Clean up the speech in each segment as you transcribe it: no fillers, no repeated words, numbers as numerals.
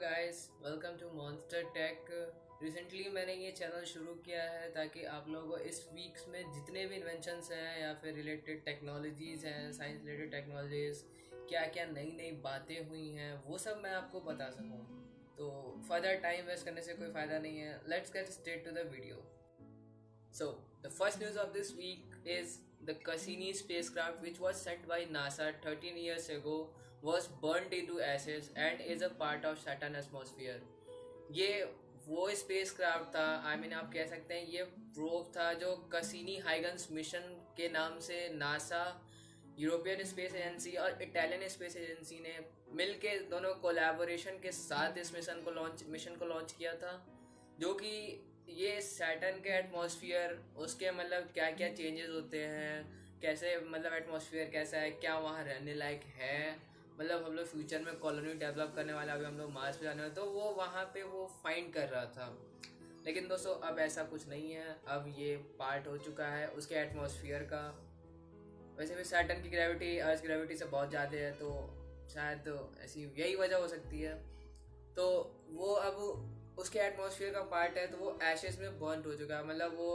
Guys, welcome to Monster Tech. Recently मैंने ये channel शुरू किया है ताकि आप लोगों को इस वीक्स में जितने भी इन्वेंशंस हैं या फिर रिलेटेड टेक्नोलॉजीज़ हैं, साइंस रिलेटेड टेक्नोलॉजीज़, क्या क्या नई नई बातें हुई हैं, वो सब मैं आपको बता सकूं। तो फर्दर टाइम वेस्ट करने से कोई फ़ायदा नहीं है। Let's get straight to the video. So, the first news of this week is the Cassini spacecraft, which was sent by NASA 13 years ago, was burnt into ashes and is a part of Saturn atmosphere. ये वो spacecraft था, आप कह सकते हैं ये probe था जो कसीनी हाइगन्स मिशन के नाम से नासा, यूरोपियन स्पेस एजेंसी और इटालियन स्पेस एजेंसी ने मिल के दोनों कोलैबोरेशन के साथ इस मिशन को लॉन्च किया था, जो कि ये सैटर्न के एटमॉस्फेयर, उसके मतलब क्या क्या चेंजेस होते हैं, कैसे मतलब एटमॉस्फेयर कैसा है, क्या वहाँ रहने लायक है, मतलब हम लोग फ्यूचर में कॉलोनी डेवलप करने वाले, अभी हम लोग मार्स पे जाने वाले, तो वो वहाँ पे वो फाइंड कर रहा था। लेकिन दोस्तों अब ऐसा कुछ नहीं है, अब ये पार्ट हो चुका है उसके एटमॉस्फेयर का। वैसे भी सैटर्न की ग्रेविटी अर्थ ग्रेविटी से बहुत ज़्यादा है, तो शायद ऐसी यही वजह हो सकती है। तो वो अब उसके एटमॉस्फेयर का पार्ट है, तो वो एशेस में बर्न हो चुका है, मतलब वो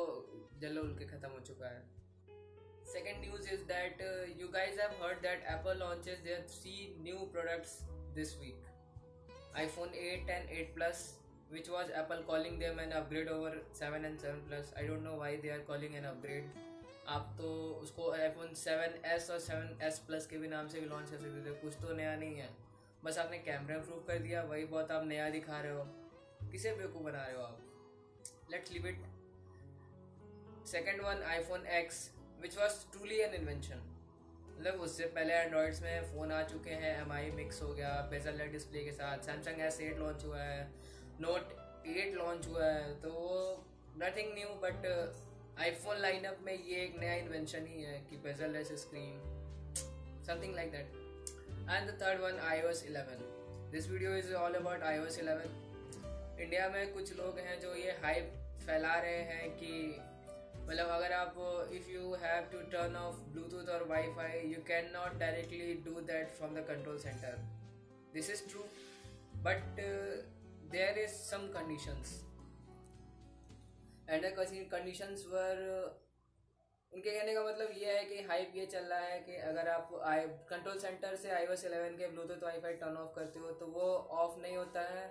जल उल के ख़त्म हो चुका है। Second news is that you guys have heard that Apple launches their 3 new products this week. iPhone 8 and 8 Plus, which was Apple calling them an upgrade over 7 and 7 Plus. I don't know why they are calling an upgrade. आप तो उसको iPhone 7s और 7s Plus के भी नाम से भी launch कर सकते थे, कुछ तो नया नहीं है। बस आपने कैमरा इम्प्रूव कर दिया, वही बहुत आप नया दिखा रहे हो। किसे बेवकूफ़ बना रहे हो आप? Let's leave it. Second one, iPhone X, which was truly N invention. मतलब उससे पहले एंड्रॉइड्स में फ़ोन आ चुके हैं, MI मिक्स हो गया बेजल डिस्प्ले के साथ, सैमसंग S8 लॉन्च हुआ है, नोट 8 लॉन्च हुआ है, तो वो nothing new, but iPhone lineup में ये एक नया इन्वेंशन ही है कि bezel less screen, something like that. And the third one, iOS 11। This video is all about iOS 11। India में कुछ लोग हैं जो ये हाइप फैला रहे हैं कि मतलब अगर आप if you have to turn off Bluetooth और WiFi, you can not directly do that from the control centre. This is true, but there is some conditions, and conditions were, उनके कहने का मतलब ये है कि हाइप ये चल रहा है कि अगर आप कंट्रोल सेंटर से iOS 11 के ब्लूटूथ वाईफाई टर्न ऑफ करते हो तो वो ऑफ नहीं होता है,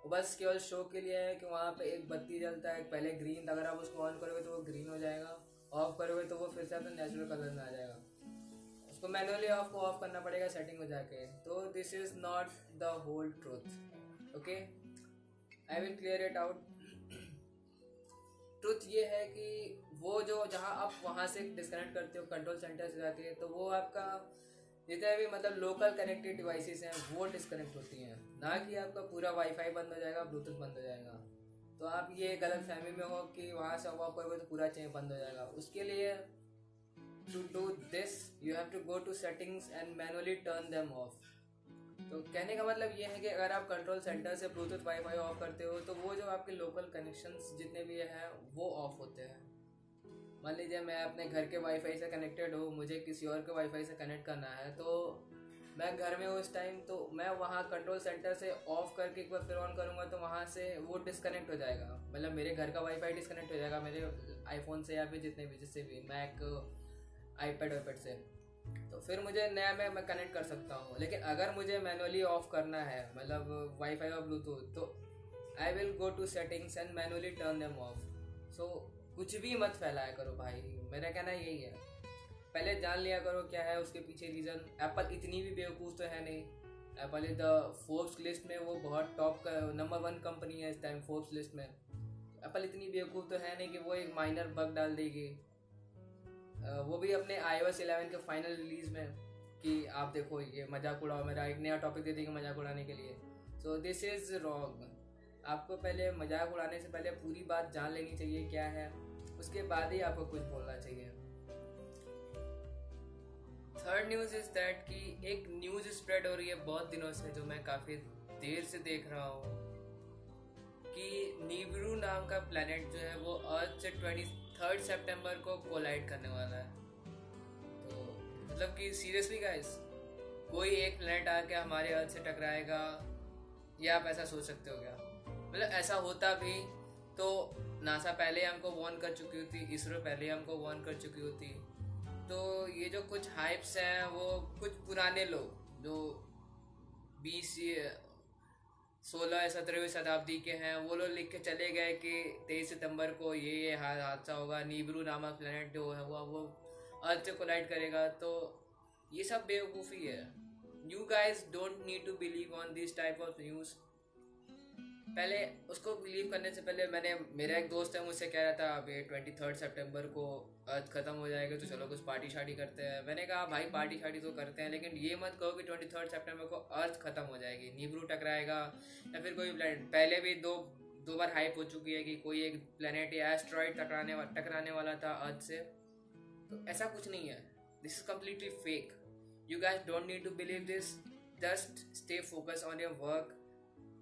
वो बस केवल शो के लिए है कि वहाँ पे एक बत्ती जलता है पहले ग्रीन, अगर आप उसको ऑन करोगे तो वो ग्रीन हो जाएगा, ऑफ करोगे तो वो फिर से अपने नेचुरल कलर में आ जाएगा। उसको मैनुअली ऑफ करना पड़ेगा सेटिंग में जाके। तो this is not the whole truth. Okay, I will clear it out. Truth ये है कि वो जो जहाँ आप वहाँ से डिस्कनेक्ट करते हो कंट्रोल सेंटर से जाके, तो वो आपका जितने भी मतलब लोकल कनेक्टेड डिवाइसेस हैं वो डिस्कनेक्ट होती हैं, ना कि आपका पूरा वाईफाई बंद हो जाएगा, ब्लूटूथ बंद हो जाएगा। तो आप ये गलत फहमी में हो कि वहाँ से ऑफ करोगे तो पूरा चेंज बंद हो जाएगा। उसके लिए to do this you have to go to settings and manually turn them off. तो कहने का मतलब ये है कि अगर आप कंट्रोल सेंटर से ब्लूटूथ वाईफाई ऑफ करते हो तो वो जो आपके लोकल कनेक्शंस जितने भी हैं वो ऑफ होते हैं। मान लीजिए मैं अपने घर के वाईफाई से कनेक्टेड हूँ, मुझे किसी और के वाईफाई से कनेक्ट करना है, तो मैं घर में हूँ इस टाइम, तो मैं वहाँ कंट्रोल सेंटर से ऑफ करके एक बार फिर ऑन करूँगा तो वहाँ से वो डिस्कनेक्ट हो जाएगा, मतलब मेरे घर का वाईफाई डिस्कनेक्ट हो जाएगा मेरे आईफोन से या फिर जितने भी जिससे भी मैक आईपैड वाईपैड से। तो फिर मुझे नया मैं कनेक्ट कर सकता हूँ। लेकिन अगर मुझे मैनुअली ऑफ करना है मतलब वाईफाई और ब्लूटूथ, तो I will go to settings and manually turn them off. So कुछ भी मत फैलाया करो भाई, मेरा कहना यही है। पहले जान लिया करो क्या है उसके पीछे रीज़न। एप्पल इतनी भी बेवकूफ़ तो है नहीं। Apple is the Forbes list में वो बहुत टॉप नंबर 1 कंपनी है इस टाइम फोर्ब्स लिस्ट में। एप्पल इतनी बेवकूफ़ तो है नहीं कि वो एक माइनर बग डाल देगी, वो भी अपने iOS 11 के फाइनल रिलीज में, कि आप देखो ये मजाक उड़ाओ, मेरा एक नया टॉपिक दे देंगे मजाक उड़ाने के लिए। So this is wrong. आपको पहले मजाक उड़ाने से पहले पूरी बात जान लेनी चाहिए क्या है, उसके बाद ही आपको कुछ बोलना चाहिए। थर्ड न्यूज़ इज दैट कि एक न्यूज़ स्प्रेड हो रही है बहुत दिनों से, जो मैं काफ़ी देर से देख रहा हूँ, कि नीबिरू नाम का प्लैनेट जो है वो अर्थ से 23 सितंबर को कोलाइड करने वाला है। तो मतलब कि सीरियसली गाइस, कोई एक प्लैनेट आके हमारे अर्थ से टकराएगा, ये आप ऐसा सोच सकते हो क्या? मतलब ऐसा होता भी तो नासा पहले हमको वार्न कर चुकी होती, इसरो पहले हमको वार्न कर चुकी होती। तो ये जो कुछ हाइप्स हैं वो कुछ पुराने लोग जो 20 16 या 17वीं शताब्दी के हैं वो लोग लिख के चले गए कि 23 सितंबर को ये हादसा होगा, नीब्रू नामक प्लेनेट जो है वो अर्थ से कोलाइड करेगा। तो ये सब बेवकूफ़ी है। You guys don't need to believe on this type of news. पहले उसको बिलीव करने से पहले मेरा एक दोस्त है मुझसे कह रहा था अभी 23 सितंबर को अर्थ ख़त्म हो जाएगा तो चलो कुछ पार्टी शार्टी करते हैं। मैंने कहा भाई पार्टी शार्टी तो करते हैं, लेकिन ये मत कहो कि 23 सितंबर को अर्थ ख़त्म हो जाएगी, नीब्रू टकराएगा या फिर कोई प्लेनेट। पहले भी दो बार हाइप हो चुकी है कि कोई एक प्लेनेट या एस्ट्रॉइड टकराने वाला था अर्थ से। तो ऐसा कुछ नहीं है, this is completely fake. You guys don't need to believe this, just stay focus on your work.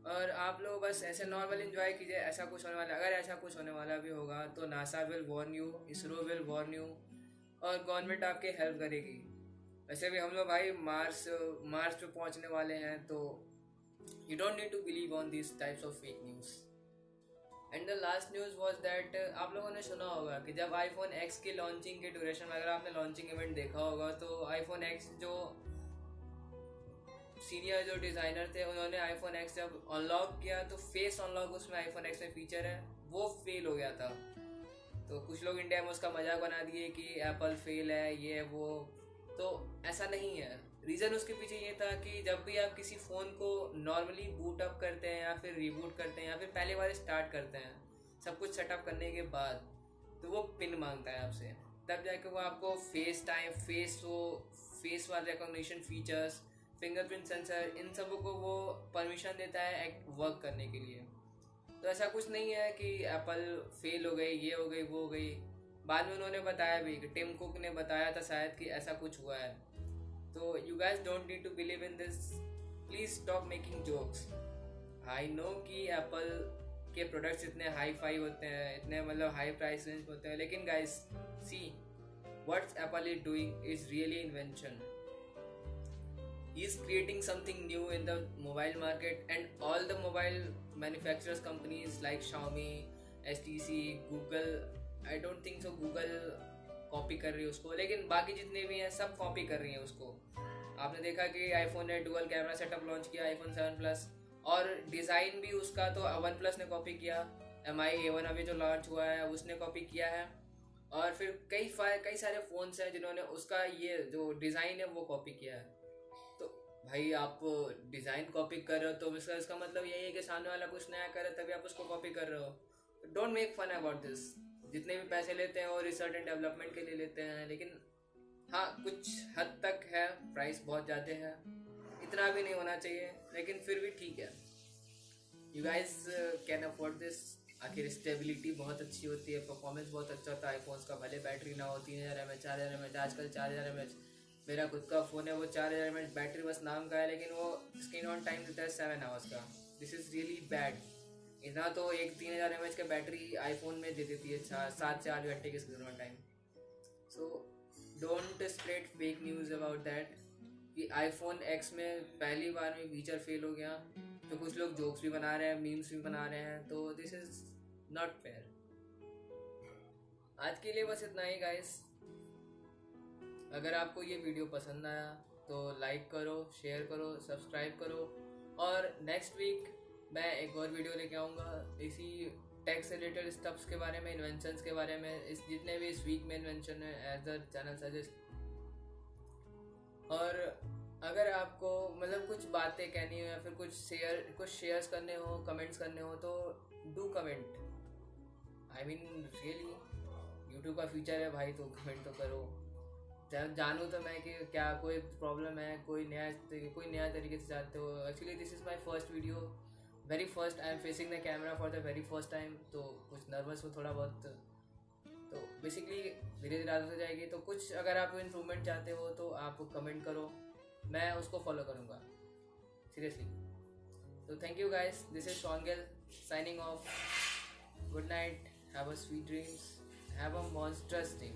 और आप लोग बस ऐसे नॉर्मल एंजॉय कीजिए। ऐसा कुछ होने वाला, अगर ऐसा कुछ होने वाला भी होगा तो NASA will warn you, ISRO will warn you, और गवर्नमेंट आपकी हेल्प करेगी। वैसे भी हम लोग भाई मार्स पे पहुंचने वाले हैं, तो you don't need to believe on this types of fake news. And the last news was that आप लोगों ने सुना होगा कि जब आईफोन एक्स की लॉन्चिंग के ड्यूरेशन में, अगर आपने लॉन्चिंग इवेंट देखा होगा, तो आईफोन एक्स जो सीनियर जो डिज़ाइनर थे उन्होंने आईफोन एक्स जब अनलॉक किया तो फेस अनलॉक उसमें आईफोन एक्स में फीचर है वो फेल हो गया था। तो कुछ लोग इंडिया में उसका मजाक बना दिए कि एप्पल फेल है, ये है वो। तो ऐसा नहीं है। रीज़न उसके पीछे ये था कि जब भी आप किसी फ़ोन को नॉर्मली बूट अप करते हैं या फिर रिबूट करते हैं या फिर पहले बार स्टार्ट करते हैं, सब कुछ सेटअप करने के बाद, तो वो पिन मांगता है आपसे। तब जाके वो आपको फेस वाले रिकॉग्निशन फीचर्स, फिंगरप्रिंट सेंसर, इन सबों को वो परमिशन देता है वर्क करने के लिए। तो ऐसा कुछ नहीं है कि एप्पल फेल हो गई, ये हो गई, वो हो गई। बाद में उन्होंने बताया भी कि टिम कुक ने बताया था शायद कि ऐसा कुछ हुआ है। तो you guys don't need to believe in this, please stop making jokes. I know कि एप्पल के प्रोडक्ट्स इतने हाई फाई होते हैं, इतने मतलब हाई प्राइस रेंज होते हैं, लेकिन guys see what Apple is doing is really invention. He is creating something new in the mobile market, and all the mobile manufacturers companies like Xiaomi, HTC, Google, I don't think so Google copy कर रही है उसको, लेकिन बाकी जितने भी हैं सब कॉपी कर रही हैं उसको। आपने देखा कि आईफोन ने डुअल कैमरा सेटअप लॉन्च किया, आईफोन 7 प्लस, और डिज़ाइन भी उसका तो वन प्लस ने कॉपी किया। MI A1 अभी जो लॉन्च हुआ है उसने कॉपी किया है, और फिर कई सारे फ़ोन्स हैं जिन्होंने उसका ये जो डिज़ाइन है वो कॉपी किया है। तो भाई आप डिज़ाइन कॉपी कर रहे हो तो इसका मतलब यही है कि सामने वाला कुछ नया कर रहा है तभी आप उसको कॉपी कर रहे हो। Don't make fun about this. जितने भी पैसे लेते हैं वो रिसर्च एंड डेवलपमेंट के लिए लेते हैं, लेकिन हाँ कुछ हद तक है, प्राइस बहुत ज़्यादा है, इतना भी नहीं होना चाहिए, लेकिन फिर भी ठीक है। You guys can afford this. आखिर स्टेबिलिटी बहुत अच्छी होती है, परफॉर्मेंस बहुत अच्छा होता है आईफोन्स का, भले बैटरी ना हो 3000 mAh 4000 mAh, आजकल 4000 mAh। मेरा खुद का फ़ोन है वो 4000 mAh बैटरी बस नाम का है, लेकिन वो स्क्रीन ऑन टाइम देता है 7 आवर्स का। This is really bad. इतना तो एक 3000 mAh का बैटरी आईफोन में दे देती है 7 से 8 घंटे की screen on time. So don't spread fake news about that कि आईफोन एक्स में पहली बार में फीचर फेल हो गया। तो कुछ लोग जोक्स भी बना रहे हैं, मीम्स भी बना रहे हैं, तो दिस इज़ नॉट फेयर। आज के लिए बस इतना ही गाइस। अगर आपको ये वीडियो पसंद आया तो लाइक करो, शेयर करो, सब्सक्राइब करो, और नेक्स्ट वीक मैं एक और वीडियो लेके आऊँगा इसी टेक से रिलेटेड स्टफ्स के बारे में, इन्वेंशंस के बारे में, इस जितने भी इस वीक में इन्वेंशन है एज द चैनल सजेस्ट। और अगर आपको मतलब कुछ बातें कहनी हो या फिर कुछ शेयर्स करने हो, कमेंट्स करने हो, तो do comment. I mean really YouTube का फीचर है भाई, तो कमेंट तो करो। जानूँ तो मैं कि क्या कोई प्रॉब्लम है, कोई नया तरीके से चाहते हो। Actually this is my first video, very first I am facing the camera for the very first time, तो कुछ नर्वस हो थोड़ा बहुत। तो बेसिकली धीरे धीरे आदत हो जाएगी। तो कुछ अगर आप इम्प्रूवमेंट चाहते हो तो आप कमेंट करो, मैं उसको फॉलो करूँगा सीरियसली। तो thank you guys, this is शॉन्गेल signing off. Good night, have a sweet dreams, have a monstrous day.